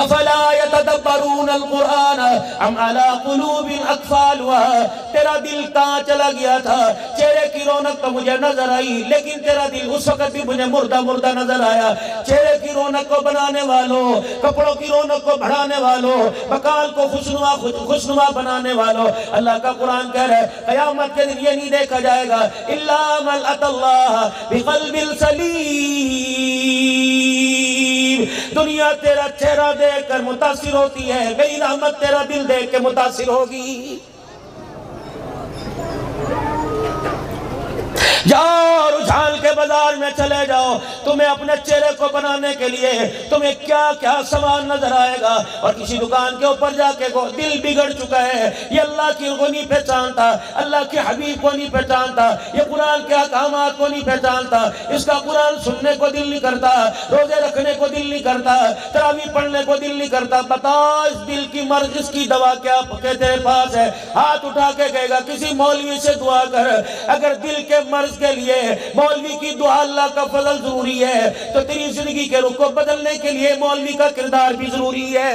افلا یتدبرون القرآن ام علی قلوب اقفالها. تیرا دل کہاں چلا گیا تھا؟ چہرے کی رونق تو مجھے نظر آئی لیکن تیرا دل اس وقت بھی مجھے مردہ مردہ نظر آیا. چہرے کی رونق کو بنانے والوں، کپڑوں کی رونق کو بڑھانے والوں، مکان کو خوشنما بنانے والوں، اللہ کا قرآن کہہ رہا ہے قیامت کے دن یہ نہیں دیکھا جائے گا الا من اتى اللہ بقلب سلیم. دنیا تیرا چہرہ دیکھ کر متاثر ہوتی ہے، میری رحمت تیرا دل دیکھ کے متاثر ہوگی. جاؤ رجحان کے بازار میں چلے جاؤ، تمہیں اپنے چہرے کو بنانے کے لیے تمہیں کیا کیا سامان نظر آئے گا. اور کسی دکان کے اوپر جا کے دل بگڑ چکا ہے، یہ اللہ کی کو نہیں پہچانتا، اللہ کے حبیب کو نہیں پہچانتا، یہ قرآن کے احکامات کو نہیں پہچانتا، اس کا قرآن سننے کو دل نہیں کرتا، روزے رکھنے کو دل نہیں کرتا، تراویح پڑھنے کو دل نہیں کرتا. بتا اس دل کی مرض، اس کی دوا کیا تیرے پاس ہے؟ ہاتھ اٹھا کے کہے گا کسی مولوی سے دعا کر. اگر دل کے مرض کے لیے مولوی کی دعا اللہ کا فضل ضروری ہے تو تیری زندگی کے رخ کو بدلنے کے لیے مولوی کا کردار بھی ضروری ہے.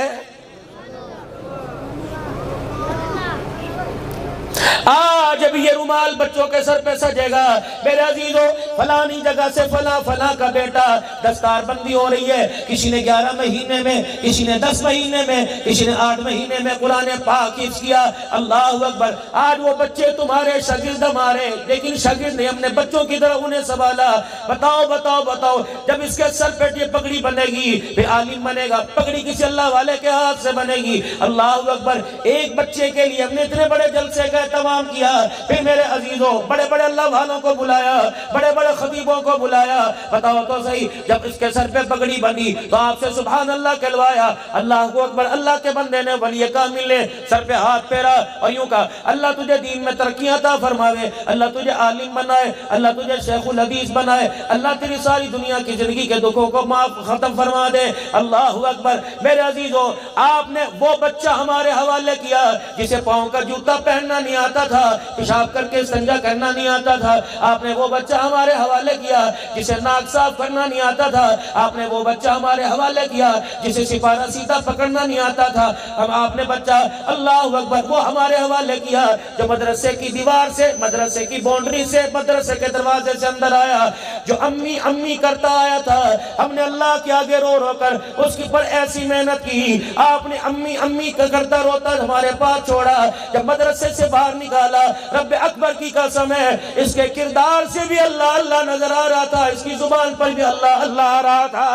آج اب یہ رومال بچوں کے سر پہ سجے گا میرے عزیزو، فلانی جگہ سے فلاں کا بیٹا دستار بندی ہو رہی ہے. کسی نے 11 مہینے میں، کسی نے 10 مہینے میں، کسی نے 8 مہینے میں قرآن پاک حفظ کیا. اللہ اکبر. آج وہ بچے تمہارے شاگرد ہمارے، لیکن شاگرد نے اپنے بچوں کی طرح انہیں سنبھالا. بتاؤ جب اس کے سر پہ یہ پگڑی بنے گی پھر عالم بنے گا. پگڑی کسی اللہ والے کے ہاتھ سے بنے گی. اللہ اکبر. ایک بچے کے لیے ہم نے اتنے بڑے جلسے کا اہتمام کیا، پھر میرے عزیزوں بڑے بڑے اللہ والوں کو بلایا، بڑے بڑے خطیبوں کو بلایا. بتاؤ تو صحیح، جب اس کے سر پہ پگڑی بنی تو آپ سے سبحان اللہ کہلوایا. اللہ اکبر. اللہ کے بندے نے، ولی کامل نے سر پہ ہاتھ پھیرا اور یوں کہا اللہ تجھے دین میں ترقی عطا فرماوے، اللہ تجھے عالم بنائے، اللہ تجھے شیخ الحدیث بنائے، اللہ تیری ساری دنیا کی زندگی کے دکھوں کو معاف ختم فرما دے. اللہ اکبر. میرے عزیزوں آپ نے وہ بچہ ہمارے حوالے کیا جسے پاؤں کا جوتا پہننا نہیں آتا تھا، پیشاب کر کے استنجا کرنا نہیں آتا تھا. آپ نے وہ بچہ ہمارے حوالے کیا جسے ناک صاف کرنا نہیں آتا تھا. آپ نے وہ بچہ ہمارے حوالے کیا جسے سپارہ سیدھا پکڑنا نہیں آتا تھا. آپ نے بچہ اللہ اکبر وہ ہمارے حوالے کیا جو مدرسے کی دیوار سے، مدرسے کی باؤنڈری سے، مدرسے کے دروازے سے اندر آیا، جو امی امی کرتا آیا تھا. ہم نے اللہ کے آگے رو رو کر اس کی پر ایسی محنت کی. آپ نے امی امی کرتا روتا ہمارے پاس چھوڑا. جب مدرسے سے باہر نکالا رب اکبر کی قسم ہے اس کے کردار سے بھی اللہ اللہ نظر آ رہا تھا، اس کی زبان پر بھی اللہ اللہ آ رہا تھا.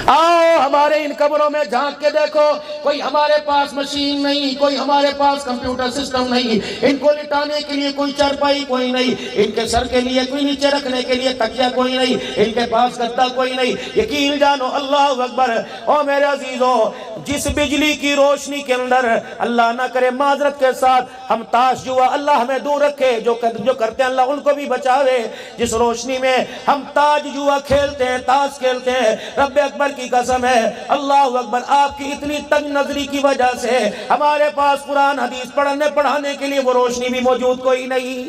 آؤ ہمارے ان قبروں میں جھانک کے دیکھو، کوئی ہمارے پاس مشین نہیں، کوئی ہمارے پاس کمپیوٹر سسٹم نہیں، ان کو لٹانے کے لیے کوئی چارپائی کوئی نہیں، ان کے سر کے لیے کوئی نیچے رکھنے کے لیے تکیہ کوئی نہیں، ان کے پاس گدا کوئی نہیں. یقین جانو اللہ اکبر. او میرے عزیزوں، جس بجلی کی روشنی کے اندر اللہ نہ کرے معذرت کے ساتھ ہم تاش جوا، اللہ ہمیں دور رکھے، جو کرتے ہیں اللہ ان کو بھی بچاوے. جس روشنی میں ہم تاج جوا کھیلتے ہیں، تاش کھیلتے ہیں، رب اکبر کی قسم ہے اللہ اکبر آپ کی اتنی تنگ نظری کی وجہ سے ہمارے پاس قرآن حدیث پڑھانے کے لیے وہ روشنی بھی موجود کوئی نہیں.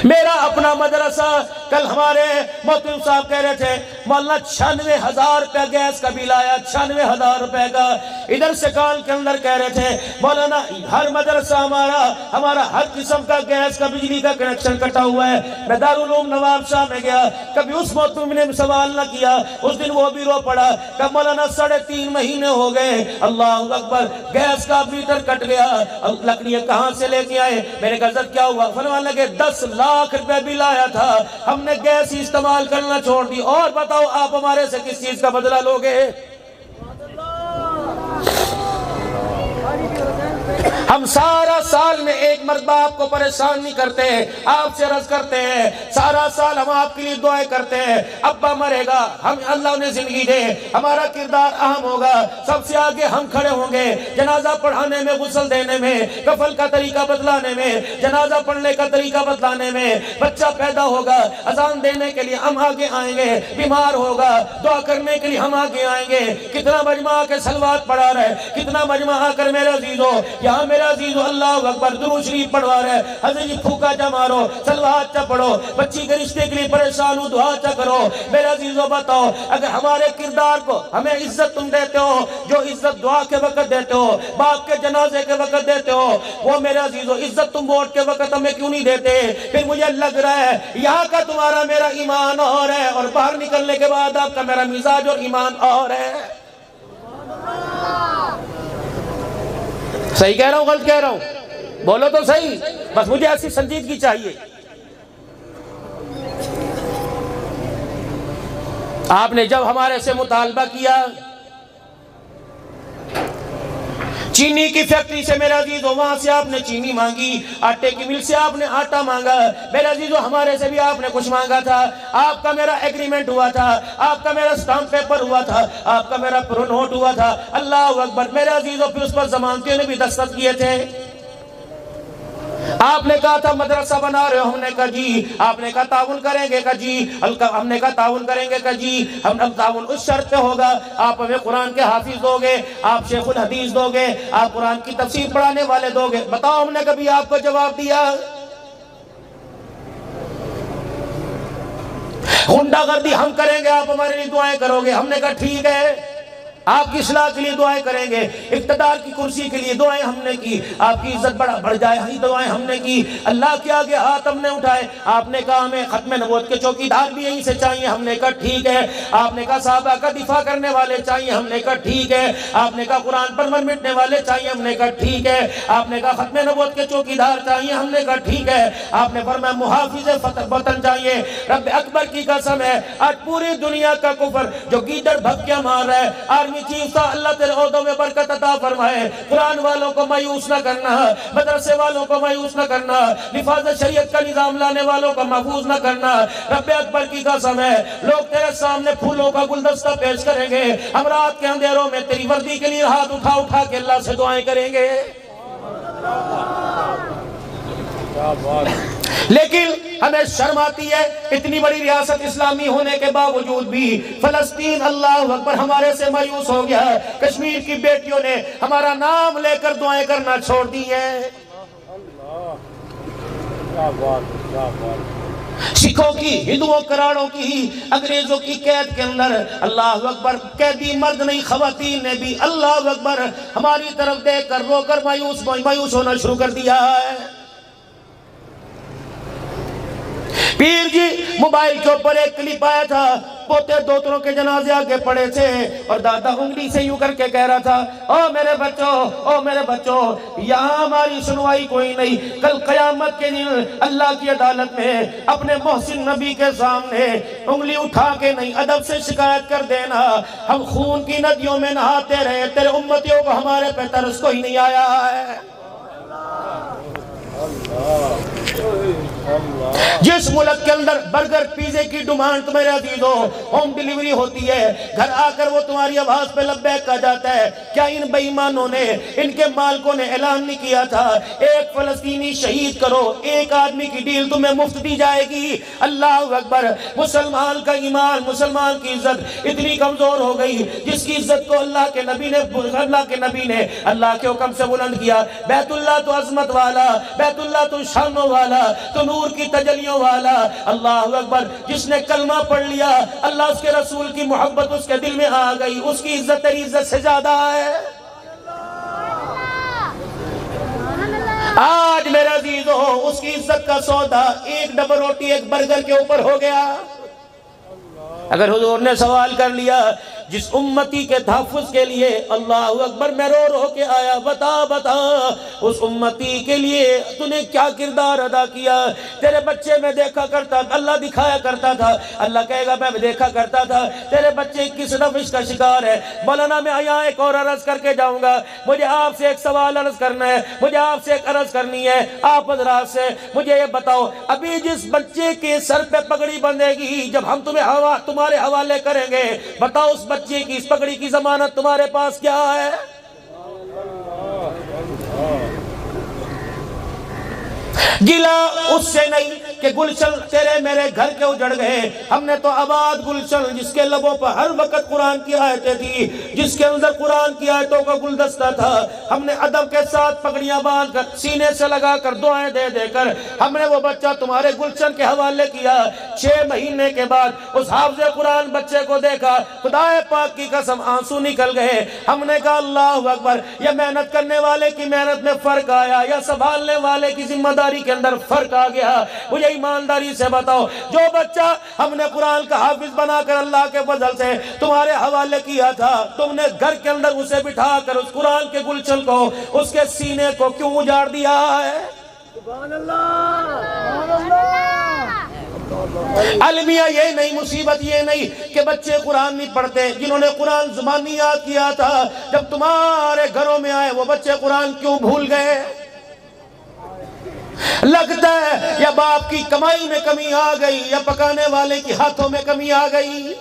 میرا اپنا مدرسہ، کل ہمارے محترم صاحب کہہ رہے تھے مولانا 96,000 روپے گیس کا بل آیا، 96,000 روپے کا. ادھر سے کال کے اندر کہہ رہے تھے مولانا ہر مدرسہ ہمارا ہر قسم کا گیس کا بجلی کا کنیکشن کٹا ہوا ہے. میں دارالعلوم نواب شاہ میں گیا، کبھی اس محترم نے سوال نہ کیا، اس دن وہ بھی رو پڑا کہ مولانا 3.5 مہینے ہو گئے اللہ اکبر گیس کا میٹر کٹ گیا، لکڑیاں کہاں سے لے کے آئے؟ میں نے کہا حضرت کیا ہوا؟ فرمان لگے 10 لاکھ روپے بل آیا تھا، ہم نے گیس ہی استعمال کرنا چھوڑ دی. اور بتاؤ آپ ہمارے سے کس چیز کا بدلہ لوگے؟ ہم سارا سال میں ایک مرتبہ آپ کو پریشان نہیں کرتے، آپ سے عرض کرتے ہیں، سارا سال ہم آپ کے لیے دعائیں کرتے ہیں. ابا مرے گا، ہم اللہ نے زندگی دے، ہمارا کردار اہم ہوگا، سب سے آگے ہم کھڑے ہوں گے، جنازہ پڑھانے میں، غسل دینے میں، کفن کا طریقہ بتلانے میں، جنازہ پڑھنے کا طریقہ بتلانے میں. بچہ پیدا ہوگا اذان دینے کے لیے ہم آگے آئیں گے، بیمار ہوگا دعا کرنے کے لیے ہم آگے آئیں گے. کتنا مجمع آ کے صلوات پڑھا رہا ہے، کتنا مجمع آ کر میرے عزیزوں یہاں میرے عزیزو اللہ اکبر درود شریف پڑھوا رہے حضرت جی پھوکا چا مارو سلوات چا پڑھو بچی کے رشتے کے لیے پریشان ہو دعا چا کرو میرے عزیزو بتاؤ اگر ہمارے کردار کو ہمیں عزت تم دیتے ہو جو عزت دعا کے وقت دیتے ہو باپ کے جنازے کے وقت دیتے ہو وہ میرے عزیزو عزت تم ووٹ کے وقت ہمیں کیوں نہیں دیتے پھر مجھے لگ رہا ہے یہاں کا تمہارا میرا ایمان اور ہے اور باہر نکلنے کے بعد آپ کا میرا مزاج اور ایمان اور ہے صحیح کہہ رہا ہوں غلط کہہ رہا ہوں بولو تو صحیح بس مجھے ایسی سنجیدگی چاہیے آپ نے جب ہمارے سے مطالبہ کیا چینی کی فیکٹری سے میرے عزیزو وہاں سے آپ نے چینی مانگی آٹے کی مل سے آپ نے آٹا مانگا میرے عزیزو ہمارے سے بھی آپ نے کچھ مانگا تھا آپ کا میرا ایگریمنٹ ہوا تھا آپ کا میرا سٹامپ پیپر ہوا تھا آپ کا میرا پرو نوٹ ہوا تھا اللہ اکبر میرے عزیزو پھر اس پر ضمانتوں نے بھی دستخط کیے تھے آپ نے کہا تھا مدرسہ بنا رہے ہو ہم نے کہا جی آپ نے کہا تعاون کریں گے کہا جی ہم نے کہا تعاون کریں گے کہا جی ہم تعاون اس شرط پہ ہوگا آپ ہمیں قرآن کے حافظ دو گے آپ شیخ الحدیث دو گے آپ قرآن کی تفسیر پڑھانے والے دو گے بتاؤ ہم نے کبھی آپ کو جواب دیا غنڈہ گردی ہم کریں گے آپ ہمارے لیے دعائیں کرو گے ہم نے کہا ٹھیک ہے آپ کی اصلاح کے لیے دعائیں کریں گے اقتدار کی کرسی کے لیے دعائیں ہم نے کی آپ کی عزت بڑھ جائے ہی دعائیں ہم نے کی اللہ کے آگے ہاتھ ہم نے اٹھائے آپ نے کہا ہمیں ختم نبوت کے چوکیدار بھی یہیں سے چاہیے ہم نے کہا ٹھیک ہے آپ نے کہا صحابہ کا دفاع کرنے والے چاہیے ہم نے کہا ٹھیک ہے آپ نے کہا قرآن پر مر مٹنے والے چاہیے ہم نے کہا ٹھیک ہے آپ نے کہا ختم نبوت کے چوکیدار چاہیے ہم نے کہا ٹھیک ہے آپ نے فرمایا محافظ وطن چاہیے رب اکبر کی قسم ہے آج پوری دنیا کا کفر جو گیدڑ بھپکیاں مار رہا ہے آرمی چیف صاحب اللہ تیرے عہدوں میں برکت عطا فرمائے قرآن والوں کو مایوس نہ کرنا مدرسے والوں کو مایوس نہ کرنا حفاظت شریعت کا نظام لانے والوں کو محفوظ نہ کرنا رب اکبر کی قسم ہے لوگ تیرے سامنے پھولوں کا گلدستہ پیش کریں گے ہم رات کے اندھیروں میں تیری وردی کے لیے ہاتھ اٹھا کے اللہ سے دعائیں کریں گے لیکن ہمیں شرم آتی ہے اتنی بڑی ریاست اسلامی ہونے کے باوجود بھی فلسطین اللہ اکبر ہمارے سے مایوس ہو گیا کشمیر کی بیٹیوں نے ہمارا نام لے کر دعائیں کرنا چھوڑ دی ہیں سکھوں کی ہندوؤں کراڑوں کی انگریزوں کی قید کے اندر اللہ اکبر قیدی مرد نہیں خواتین نے بھی اللہ اکبر ہماری طرف دیکھ کر رو کر مایوس ہونا شروع کر دیا ہے پیر جی موبائل کے اوپر ایک کلپ آیا تھا پوتے دوتروں کے جنازے آگے پڑے تھے اور دادا انگلی سے یوں کر کے کہہ رہا تھا او میرے بچوں یہاں ہماری سنوائی کوئی نہیں کل قیامت کے دن اللہ کی عدالت میں اپنے محسن نبی کے سامنے انگلی اٹھا کے نہیں ادب سے شکایت کر دینا ہم خون کی ندیوں میں نہاتے رہے تیرے امتیوں کو ہمارے پہ ترس کوئی نہیں آیا ہے جس ملک کے اندر برگر پیزے کی ڈیمانڈ تمہارے عزیزو ہوم ڈیلیوری ہوتی ہے گھر آ کر وہ تمہاری آواز پہ لبیک کہا جاتا ہے کیا ان بے ایمانوں نے ان کے مالکوں نے اعلان نہیں کیا تھا ایک فلسطینی شہید کرو ایک آدمی کی ڈیل تمہیں مفت دی جائے گی اللہ اکبر مسلمان کا ایمان مسلمان کی عزت اتنی کمزور ہو گئی جس کی عزت کو اللہ کے نبی نے اللہ کے حکم سے بلند کیا بیت اللہ تو عظمت والا بیت اللہ تو شانوں والا تو نور کی تجلیوں والا اللہ اکبر جس نے کلمہ پڑھ لیا اللہ اس کے رسول کی محبت اس کے دل میں آ گئی اس کی عزت تیری عزت سے زیادہ ہے آج میرے عزیزو اس کی عزت کا سودا ایک ڈبل روٹی ایک برگر کے اوپر ہو گیا اگر حضور نے سوال کر لیا جس امتی کے تحفظ کے لیے اللہ اکبر میں رو کے آیا بتا اس امتی کے لیے تو نے کیا کردار ادا کیا تیرے بچے میں دیکھا کرتا اللہ دکھایا کرتا تھا اللہ کہے گا میں دیکھا کرتا تھا تیرے بچے کس روش کا شکار ہے مولانا میں یہاں ایک اور عرض کر کے جاؤں گا مجھے آپ سے ایک سوال عرض کرنا ہے مجھے آپ سے ایک عرض کرنی ہے آپ حضرات سے مجھے یہ بتاؤ ابھی جس بچے کے سر پہ پگڑی بندھے گی جب ہم تمہارے حوالے کریں گے بتاؤ اس بچے کی اس پگڑی کی ضمانت تمہارے پاس کیا ہے گلا اس سے نہیں کہ گلشن تیرے میرے گھر کے اجڑ گئے، ہم نے تو آباد گلشن جس کے لبوں پر ہر وقت قرآن کی آیتیں تھی، جس کے اندر قرآن کی آیتوں کا گلدستہ تھا، ہم نے ادب کے ساتھ پگڑیاں باندھ کر سینے سے لگا کر دعائیں دے دے کر ہم نے وہ بچہ تمہارے گلشن کے حوالے کیا۔ 6 مہینے کے بعد اس حافظ قرآن بچے کو دیکھا، خدا پاک کی قسم آنسو نکل گئے۔ ہم نے کہا اللہ اکبر، یہ محنت کرنے والے کی محنت میں فرق آیا یا سنبھالنے والے کی ذمہ داری کے اندر فرق آ گیا؟ مجھے ایمانداری سے بتاؤ، جو بچہ ہم نے قرآن کا حافظ بنا کر اللہ کے فضل سے تمہارے حوالے کیا تھا، تم نے گھر کے اندر اسے بٹھا کر اس قرآن کے گلشن کو، اس کے سینے کو کیوں اجاڑ دیا ہے؟ سبحان اللہ، سبحان اللہ۔ المیہ یہ نہیں، مصیبت یہ نہیں کہ بچے قرآن نہیں پڑھتے، جنہوں نے قرآن زبانی یاد کیا تھا جب تمہارے گھروں میں آئے وہ بچے قرآن کیوں بھول گئے؟ لگتا ہے یا باپ کی کمائی میں کمی آ گئی یا پکانے والے کی ہاتھوں میں کمی آ گئی۔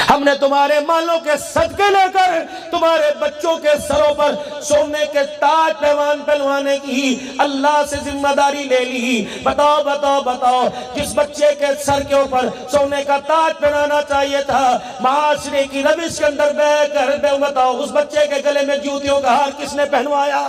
ہم نے تمہارے مالوں کے صدقے لے کر تمہارے بچوں کے سروں پر سونے کے تاج پیوان پہنوانے کی اللہ سے ذمہ داری لے لی۔ بتاؤ بتاؤ بتاؤ، جس بچے کے سر کے اوپر سونے کا تاج پہنانا چاہیے تھا، معاشرے کی روش کے اندر بیٹھ کر بتاؤ اس بچے کے گلے میں جوتیوں کا ہار کس نے پہنوایا؟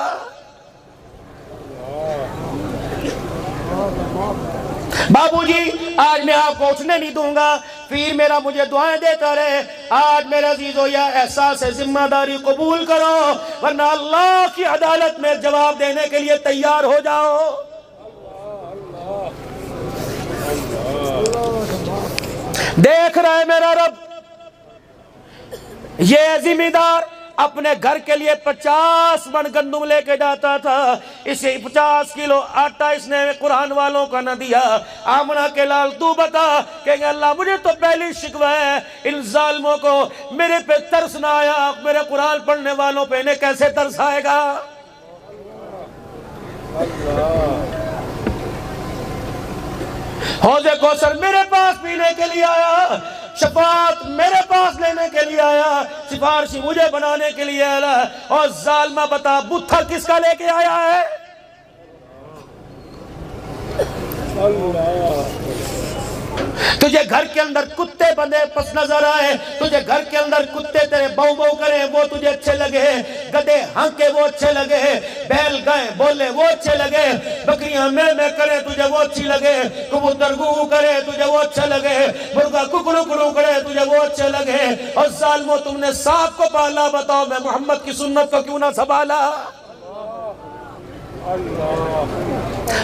بابو جی آج میں آپ کو اٹھنے نہیں دوں گا، پیر میرا مجھے دعائیں دیتا رہے، آج میرا عزیزو یا احساس ذمہ داری قبول کرو، ورنہ اللہ کی عدالت میں جواب دینے کے لیے تیار ہو جاؤ۔ دیکھ رہا ہے میرا رب، یہ ذمہ دار اپنے گھر کے لیے 50 من گندم لے کے جاتا تھا، اسے 50 کلو آٹا اس نے قرآن والوں کا نہ دیا۔ آمنہ کے لال تو بتا کہ اللہ مجھے تو پہلی شکوہ ہے ان ظالموں کو، میرے پہ ترس نہ آیا، میرے قرآن پڑھنے والوں پہ انہیں کیسے ترس آئے گا؟ حوض کوثر میرے پاس پینے کے لیے آیا، شفاعت میرے پاس لینے کے لیے آیا، سفارشی مجھے بنانے کے لیے آیا، اور ظالمہ بتا بتھا کس کا لے کے آیا ہے؟ تجھے گھر کے اندر کتے بندے پس نظر آئے، تجھے گھر کے اندر کتے تیرے بو بو کریں وہ تجھے اچھے لگے، گدے ہنکے وہ اچھے لگے، بیل گائیں بولے وہ اچھے لگے، بکریاں میں کریں تجھے وہ اچھی لگے، کبوتر گو کرے تجھے وہ اچھے لگے، مرغا ککڑو کڑو کرے تجھے وہ اچھے لگے، اور ظالموں تم نے سانپ کو پالا، بتاؤ میں محمد کی سنت کو کیوں نہ سنبھالا؟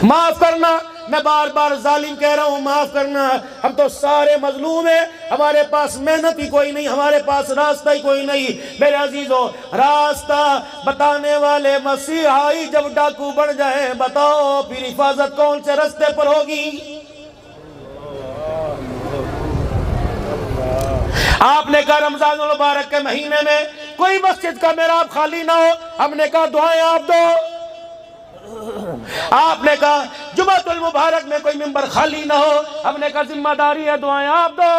معاف کرنا، میں بار بار ظالم کہہ رہا ہوں، معاف کرنا، ہم تو سارے مظلوم ہیں، ہمارے پاس محنت ہی کوئی نہیں، ہمارے پاس راستہ ہی کوئی نہیں۔ میرے عزیزو، راستہ بتانے والے مسیحائی جب ڈاکو بڑھ جائیں، بتاؤ پھر حفاظت کون سے رستے پر ہوگی؟ آپ نے کہا رمضان المبارک کے مہینے میں کوئی مسجد کا محراب خالی نہ ہو، ہم نے کہا دعائیں آپ دو۔ آپ نے کہا جمعۃ المبارک میں کوئی ممبر خالی نہ ہو، ہم نے کہا ذمہ داری ہے دعائیں آپ دو۔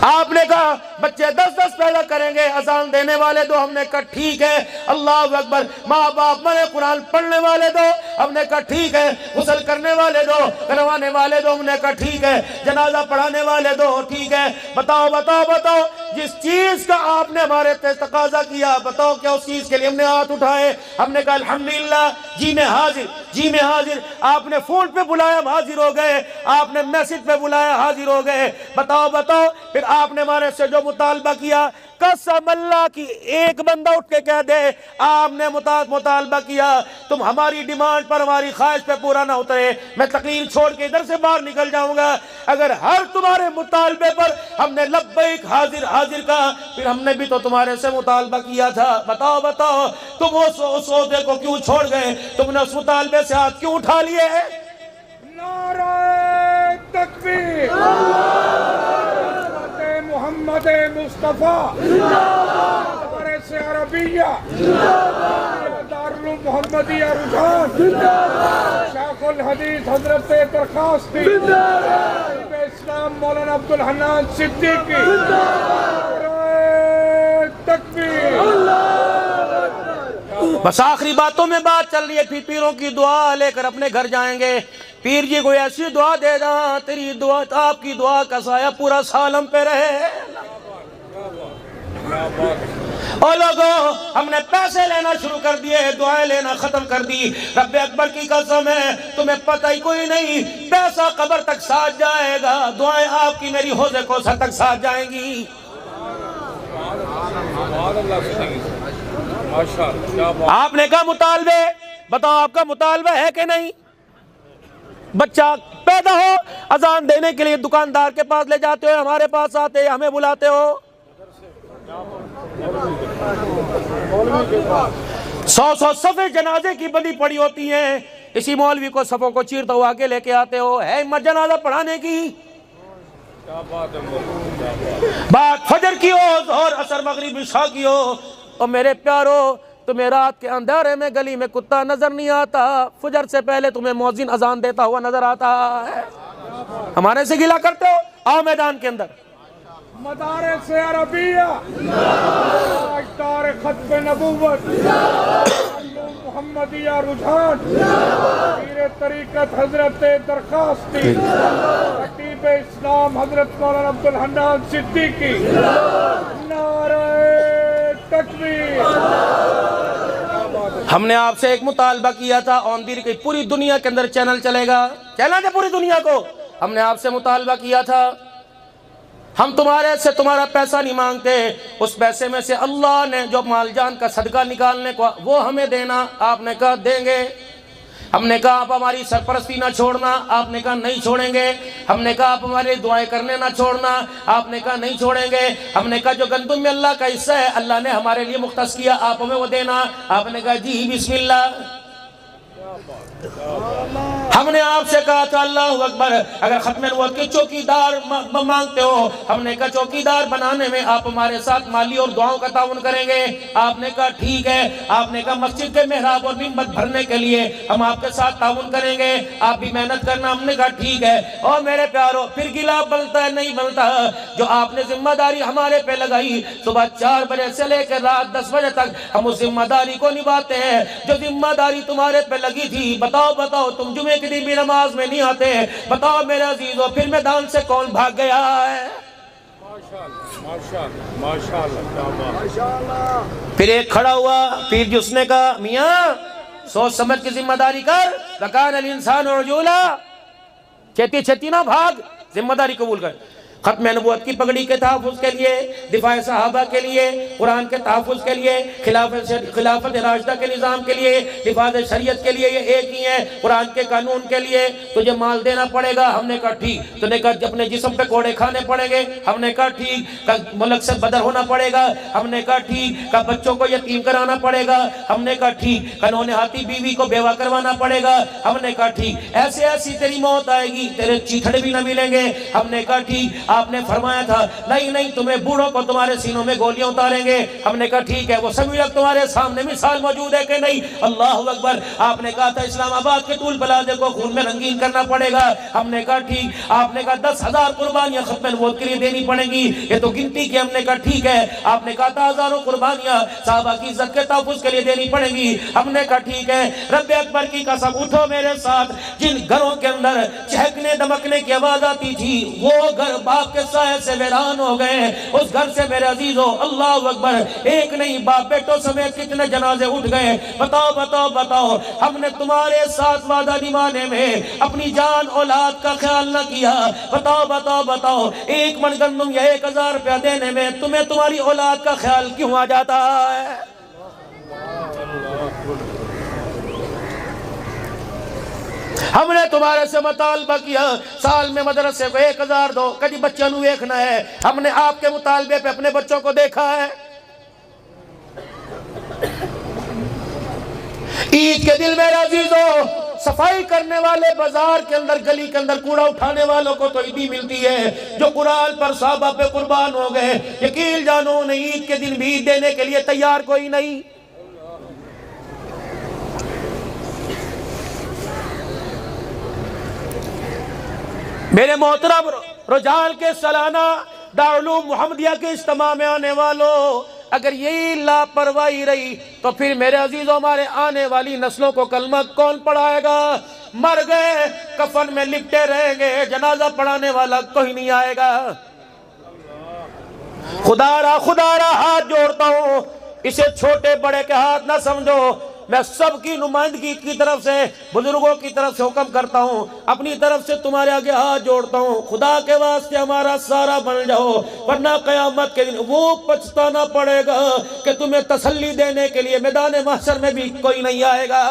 آپ نے کہا بچے 10 پیدا کریں گے، اذان دینے والے دو، ہم نے کہا ٹھیک ہے، اللہ اکبر، ماں باپ مرے قرآن پڑھنے والے دو، ہم نے کہا ٹھیک ہے، غسل کرنے والے دو، کروانے والے دو، ہم نے کہا ٹھیک ہے، جنازہ پڑھانے والے دو، ٹھیک ہے۔ بتاؤ بتاؤ بتاؤ، جس چیز کا آپ نے ہمارے تقاضا کیا، بتاؤ کیا اس چیز کے لیے ہم نے ہاتھ اٹھائے؟ ہم نے کہا الحمدللہ، جی میں حاضر، جی میں حاضر۔ آپ نے فون پہ بلایا ہم حاضر ہو گئے، آپ نے میسج پہ بلایا حاضر ہو گئے۔ بتاؤ بتاؤ، پھر آپ نے ہمارے سے جو مطالبہ کیا، قسم اللہ کی ایک بندہ اٹھ کے کہہ دے آپ نے مطالبہ کیا، تم ہماری ڈیمانڈ پر ہماری خواہش پہ پورا نہ اترے، میں تقریر چھوڑ کے ادھر سے باہر نکل جاؤں گا۔ اگر ہر تمہارے مطالبے پر ہم نے لبیک حاضر حاضر کہا، پھر ہم نے بھی تو تمہارے سے مطالبہ کیا تھا۔ بتاؤ بتاؤ، تم اس عہدے کو کیوں چھوڑ گئے؟ تم نے اس مطالبے سے ہاتھ کیوں اٹھا لیے؟ نعرہ تکبیر، محمد مصطفیٰ، مدارس عربیہ، دارالعلوم محمدیہ رجحان، شیخ الحدیث حضرت درخواستی، شیخ اسلام مولانا عبدالحنان صدیقی، نعرہ تکبیر۔ بس آخری باتوں میں بات چل رہی ہے، پھر پیروں کی دعا لے کر اپنے گھر جائیں گے۔ پیر جی کوئی ایسی دعا دے دا تیری دعا، آپ کی دعا کا سایہ پورا سال ہم پہ رہے۔ اور لوگوں ہم نے پیسے لینا شروع کر دیے، دعائیں لینا ختم کر دی۔ رب اکبر کی قسم ہے تمہیں پتہ ہی کوئی نہیں، پیسہ قبر تک ساتھ جائے گا، دعائیں آپ کی میری حوض کوثر تک ساتھ جائیں گی۔ آپ نے کہا مطالبے، بتاؤ آپ کا مطالبہ ہے کہ نہیں؟ بچہ پیدا ہو اذان دینے کے لیے دکاندار کے پاس لے جاتے ہو، ہمارے پاس آتے ہمیں بلاتے ہو۔ 100 صفیں جنازے کی بندی پڑی ہوتی ہیں، اسی مولوی کو صفوں کو چیرتا ہوا کے لے کے آتے ہو، ہے ہمت جنازہ پڑھانے کی؟ بات فجر کی ہو اور عصر مغرب عشاء کی ہو، اور میرے پیارو تمہیں رات کے اندھیرے میں گلی میں کتا نظر نہیں آتا، فجر سے پہلے تمہیں مؤذن اذان دیتا ہوا نظر آتا ہے، ہمارے سے گلا کرتے ہو؟ آؤ میدان کے اندر۔ مدارس عربیہ، تاجدار ختم نبوت، محمدیہ رجحان، پیر طریقت حضرت درخواستی، خطیب اسلام حضرت مولانا عبدالحنان صدیقی، نعرہ تکبیر۔ ہم نے آپ سے ایک مطالبہ کیا تھا، آن دی ریکارڈ پوری دنیا کے اندر چینل چلے گا، چینل ہے پوری دنیا کو، ہم نے آپ سے مطالبہ کیا تھا، ہم تمہارے سے تمہارا پیسہ نہیں مانگتے، اس پیسے میں سے اللہ نے جو مال جان کا صدقہ نکالنے کو وہ ہمیں دینا، آپ نے کہا دیں گے۔ ہم نے کہا آپ ہماری سرپرستی نہ چھوڑنا، آپ نے کہا نہیں چھوڑیں گے۔ ہم نے کہا آپ ہمارے دعائیں کرنے نہ چھوڑنا، آپ نے کہا نہیں چھوڑیں گے۔ ہم نے کہا جو گندم میں اللہ کا حصہ ہے اللہ نے ہمارے لیے مختص کیا، آپ ہمیں وہ دینا، آپ نے کہا جی بسم اللہ۔ ہم نے آپ سے کہا تھا اللہ اکبر، اگر ختم نبوت کے چوکیدار مانگتے ہو، ہم نے کہا چوکیدار بنانے میں آپ ہمارے ساتھ مالی اور دعاؤں کا تعاون کریں گے، آپ نے کہا ٹھیک ہے۔ آپ نے کہا مسجد کے محراب اور منبر بھرنے کے لیے ہم آپ کے ساتھ تعاون کریں گے، آپ بھی محنت کرنا، ہم نے کہا ٹھیک ہے۔ اور میرے پیارو پھر گلا بنتا ہے نہیں بنتا، جو آپ نے ذمہ داری ہمارے پہ لگائی، صبح 4 بجے سے لے کر رات 10 بجے تک ہم اس ذمہ داری کو نبھاتے ہیں، جو ذمہ داری تمہارے پہ لگی تھی۔ بتاؤ تم جمعے کے دن بھی نماز میں نہیں آتے، بتاؤ میرے عزیزو پھر میدان سے کون بھاگ گیا ہے؟ پھر ایک کھڑا ہوا پیر جی، اس نے کہا میاں سوچ سمجھ کی ذمہ داری کر، وَكَانَ الْإِنسَانُ عَجُولًا، چھتی نہ بھاگ، ذمہ داری قبول کر۔ ختم نبوت کی پگڑی کے تحفظ کے لیے، دفاع صحابہ کے لیے، قرآن کے تحفظ کے لیے، خلافت راشدہ کے نظام کے لیے، دفاع شریعت کے لیے، یہ ایک ہی ہے، قرآن کے قانون کے لیے تجھے مال دینا پڑے گا۔ ہم نے کہا ٹھیک۔ تو نے کہا اپنے جسم پہ کوڑے کھانے پڑیں گے، ہم نے کہا ٹھیک۔ ملک سے بدر ہونا پڑے گا، ہم نے کہا ٹھیک۔ کہ بچوں کو یتیم کرانا پڑے گا، ہم نے کہا ٹھیک۔ قانون ہاتھی بیوی کو بیوہ کروانا پڑے گا، ہم نے کہا ٹھیک۔ ایسی تیری موت آئے گی، تیرے چیتھڑے بھی نہ ملیں گے، ہم نے کہا ٹھیک۔ آپ نے فرمایا تھا نہیں تمہیں بوڑھوں کو تمہارے سینوں میں گولیاں اتاریں گے، ہم نے کہا ٹھیک ہے۔ وہ سبھی لوگ تمہارے سامنے مثال موجود ہے کہ نہیں؟ اللہ اکبر۔ آپ نے کہا تھا اسلام آباد کے طول پلازے کو خون میں رنگین کرنا پڑے گا، ہم نے کہا ٹھیک۔ آپ نے کہا 10,000 قربانیاں ختم نبوت کے لیے دینی پڑیں گی، یہ تو گنتی کی، ہم نے کہا ٹھیک ہے۔ آپ نے کہا تھا ہزاروں قربانیاں صحابہ کی عزت کے تحفظ کے لیے دینی پڑیں گی، ہم نے کہا ٹھیک ہے۔ رب اکبر کی قسم اٹھو میرے ساتھ، جن گھروں کے اندر چہکنے دمکنے کی آواز آتی تھی وہ گھر باپ کے سائے سے ویران ہو گئے، اس گھر سے میرے عزیزو اللہ اکبر ایک نہیں باپ بیٹوں سمیت کتنے جنازے اٹھ گئے۔ بتاؤ ہم نے تمہارے ساتھ وعدہ نبھانے میں اپنی جان اولاد کا خیال نہ کیا؟ بتاؤ ایک من گندم یا 1,000 روپیہ دینے میں تمہیں تمہاری اولاد کا خیال کیوں آ جاتا ہے؟ ہم نے تمہارے سے مطالبہ کیا سال میں مدرسے کو 1,000 دو، کدی بچوں نو دیکھنا ہے، ہم نے آپ کے مطالبے پہ اپنے بچوں کو دیکھا ہے۔ عید کے دل میرے عزیزو صفائی کرنے والے بازار کے اندر گلی کے اندر کوڑا اٹھانے والوں کو تو عیدی ملتی ہے، جو قرآن پر صحابہ پہ قربان ہو گئے، یقین جانو انہیں عید کے دن بھی عید دینے کے لیے تیار کوئی نہیں۔ میرے محترم رجال کے سالانہ دارالعلوم محمدیہ کے اجتماع میں آنے والوں، اگر یہی لاپرواہی رہی تو پھر میرے عزیزوں ہمارے آنے والی نسلوں کو کلمہ کون پڑھائے گا؟ مر گئے کفن میں لپٹے رہیں گے، جنازہ پڑھانے والا کوئی نہیں آئے گا۔ خدا را ہاتھ جوڑتا ہوں، اسے چھوٹے بڑے کے ہاتھ نہ سمجھو، میں سب کی نمائندگی کی طرف سے، بزرگوں کی طرف سے حکم کرتا ہوں، اپنی طرف سے تمہارے آگے ہاتھ جوڑتا ہوں، خدا کے واسطے ہمارا سارا بن جاؤ، ورنہ قیامت کے دن وہ پچھتانا پڑے گا کہ تمہیں تسلی دینے کے لیے میدان محشر میں بھی کوئی نہیں آئے گا۔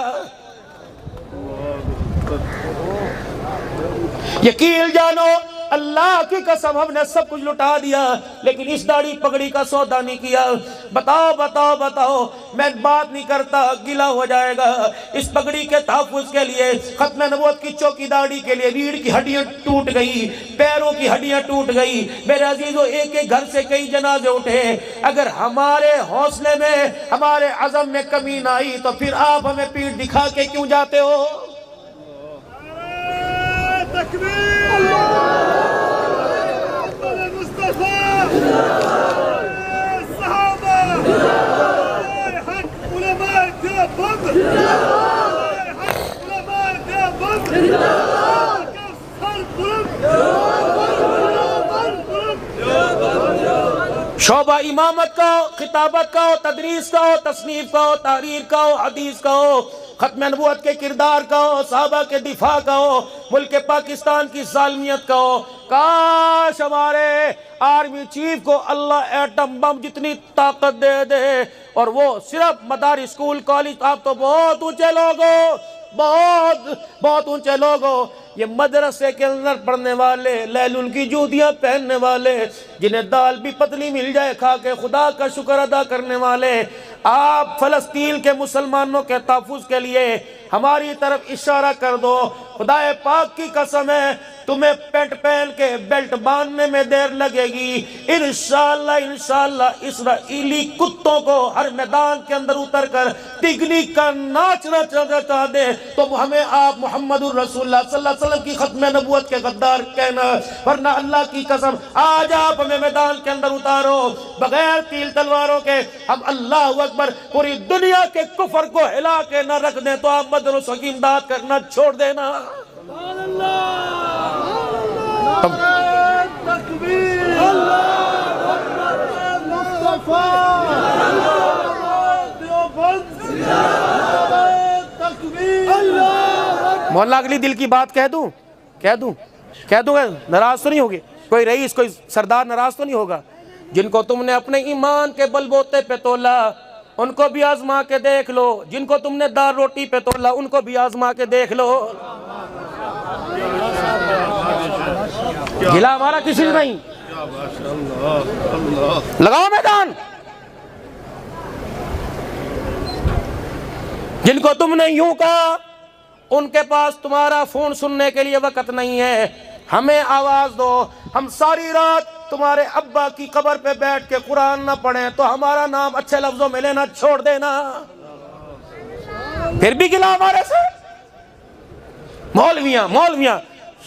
یقین جانو اللہ کی قسم ہم نے سب کچھ لٹا دیا لیکن اس داڑھی پگڑی کا سودا نہیں کیا۔ بتاؤ میں بات نہیں کرتا، گلا ہو جائے گا۔ اس پگڑی کے تحفظ کے لیے، ختم نبوت کی چوکی داڑھی کے لیے ریڑھ کی ہڈیاں ٹوٹ گئی، پیروں کی ہڈیاں ٹوٹ گئی۔ میرے عزیزوں ایک ایک گھر سے کئی جنازے اٹھے، اگر ہمارے حوصلے میں، ہمارے عزم میں کمی نہ آئی تو پھر آپ ہمیں پیٹھ دکھا کے کیوں جاتے ہو؟ تکبیر مصطفیٰ صحابہ حق علماء دیوبند، حق علماء دیوبند، شعبہ امامت کا ہو، خطابت کا ہو، تدریس کا ہو، تصنیف کا ہو، تحریر کا ہو، حدیث کا ہو، ختم نبوت کے کردار کا ہو، صحابہ کے دفاع کا ہو، ملک پاکستان کی ظالمیت کا ہو۔ کاش ہمارے آرمی چیف کو اللہ ایٹم بم جتنی طاقت دے دے اور وہ صرف مدارس، اسکول، کالج، آپ تو بہت اونچے لوگ ہو، بہت اونچے لوگ ہو، یہ مدرسے کے اندر پڑھنے والے، لیلون کی جوتیاں پہننے والے، جنہیں دال بھی پتلی مل جائے کھا کے خدا کا شکر ادا کرنے والے، آپ فلسطین کے مسلمانوں کے تحفظ کے لیے ہماری طرف اشارہ کر دو۔ خدا پاک کی قسم ہے تمہیں پینٹ پہن کے بیلٹ باندھنے میں دیر لگے گی، انشاءاللہ اسرائیلی کتوں کو ہر میدان کے اندر اتر کر تگنی کا ناچنا چاہ دے تو ہمیں آپ محمد الرسول اللہ صلی اللہ علیہ وسلم کی ختم نبوت کے غدار کہنا، ورنہ اللہ کی قسم آج آپ ہمیں میدان کے اندر اتارو بغیر تیل تلواروں کے، ہم اللہ اکبر پوری دنیا کے کفر کو ہلا کے نہ رکھ دیں تو آپ مدرسوں کی امداد کرنا چھوڑ دینا۔ سبحان اللہ، تکبیر، اللہ اکبر، مصطفیٰ دیوبند، تکبیر، اللہ۔ مولانا اگلی دل کی بات کہہ دوں گا، ناراض تو نہیں ہوگے؟ کوئی رئیس، کوئی سردار ناراض تو نہیں ہوگا؟ جن کو تم نے اپنے ایمان کے بل بوتے پہ تولا ان کو بھی آزما کے دیکھ لو، جن کو تم نے دار روٹی پہ تولا ان کو بھی آزما کے دیکھ لو۔ گلا ہمارا کسی سے نہیں، لگاؤ میدان۔ جن کو تم نے یوں کہا ان کے پاس تمہارا فون سننے کے لیے وقت نہیں ہے، ہمیں آواز دو، ہم ساری رات تمہارے ابا کی قبر پہ بیٹھ کے قرآن نہ پڑھیں تو ہمارا نام اچھے لفظوں میں لینا چھوڑ دینا۔ پھر بھی گلا ہمارے سے؟ مولویاں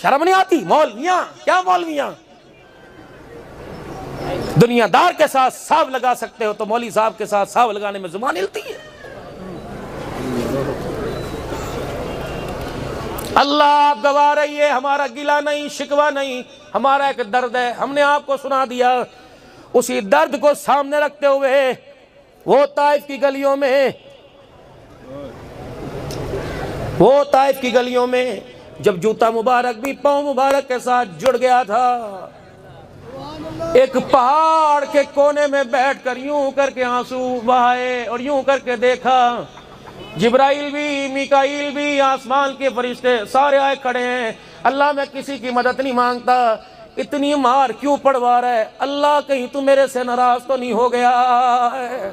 شرم نہیں آتی؟ مولویاں کیا مولویاں؟ دنیا دار کے ساتھ صاف لگا سکتے ہو تو مولوی صاحب کے ساتھ صاف لگانے میں زبان ہلتی ہے۔ اللہ آپ گواہ رہیے، ہمارا گلہ نہیں، شکوہ نہیں، ہمارا ایک درد ہے، ہم نے آپ کو سنا دیا۔ اسی درد کو سامنے رکھتے ہوئے وہ طائف کی گلیوں میں جب جوتا مبارک بھی پاؤں مبارک کے ساتھ جڑ گیا تھا، ایک پہاڑ کے کونے میں بیٹھ کر یوں کر کے آنسو بہائے اور یوں کر کے دیکھا، جبرائیل بھی، میکائیل بھی، آسمان کے فرشتے سارے آئے کھڑے ہیں۔ اللہ میں کسی کی مدد نہیں مانگتا، اتنی مار کیوں پڑوا رہا ہے؟ اللہ کہیں تو میرے سے ناراض تو نہیں ہو گیا ہے؟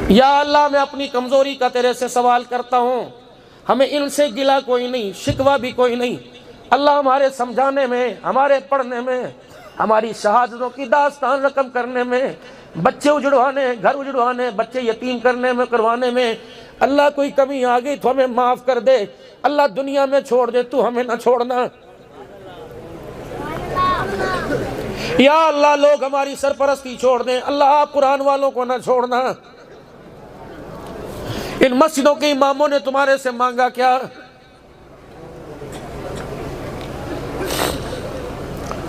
یا اللہ میں اپنی کمزوری کا تیرے سے سوال کرتا ہوں، ہمیں ان سے گلا کوئی نہیں، شکوہ بھی کوئی نہیں۔ اللہ ہمارے سمجھانے میں، ہمارے پڑھنے میں، ہماری شہادتوں کی داستان رقم کرنے میں، بچے اجڑوانے، گھر اجڑوانے، بچے یتیم کروانے میں اللہ کوئی کمی آ گئی تو ہمیں معاف کر دے، اللہ دنیا میں چھوڑ دے تو ہمیں نہ چھوڑنا۔ یا اللہ لوگ ہماری سرپرستی چھوڑ دیں، اللہ آپ قرآن والوں کو نہ چھوڑنا۔ ان مسجدوں کے اماموں نے تمہارے سے مانگا کیا؟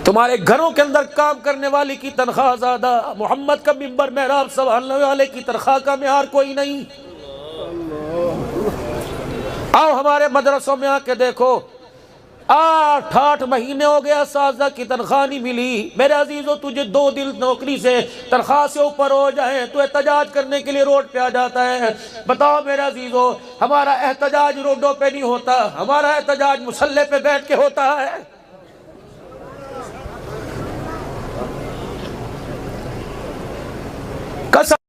تمہارے گھروں کے اندر کام کرنے والی کی تنخواہ زیادہ، محمد کا ممبر محراب سنبھالنے والے کی تنخواہ کا معیار کوئی نہیں۔ آؤ ہمارے مدرسوں میں آ کے دیکھو، 8 مہینے ہو گیا اساتذہ کی تنخواہ نہیں ملی۔ میرے عزیزو تجھے 2 دن نوکری سے تنخواہ سے اوپر ہو جائیں تو احتجاج کرنے کے لیے روڈ پہ آ جاتا ہے۔ بتاؤ میرے عزیزو، ہمارا احتجاج روڈوں پہ نہیں ہوتا، ہمارا احتجاج مسلح پہ بیٹھ کے ہوتا ہے۔ قسم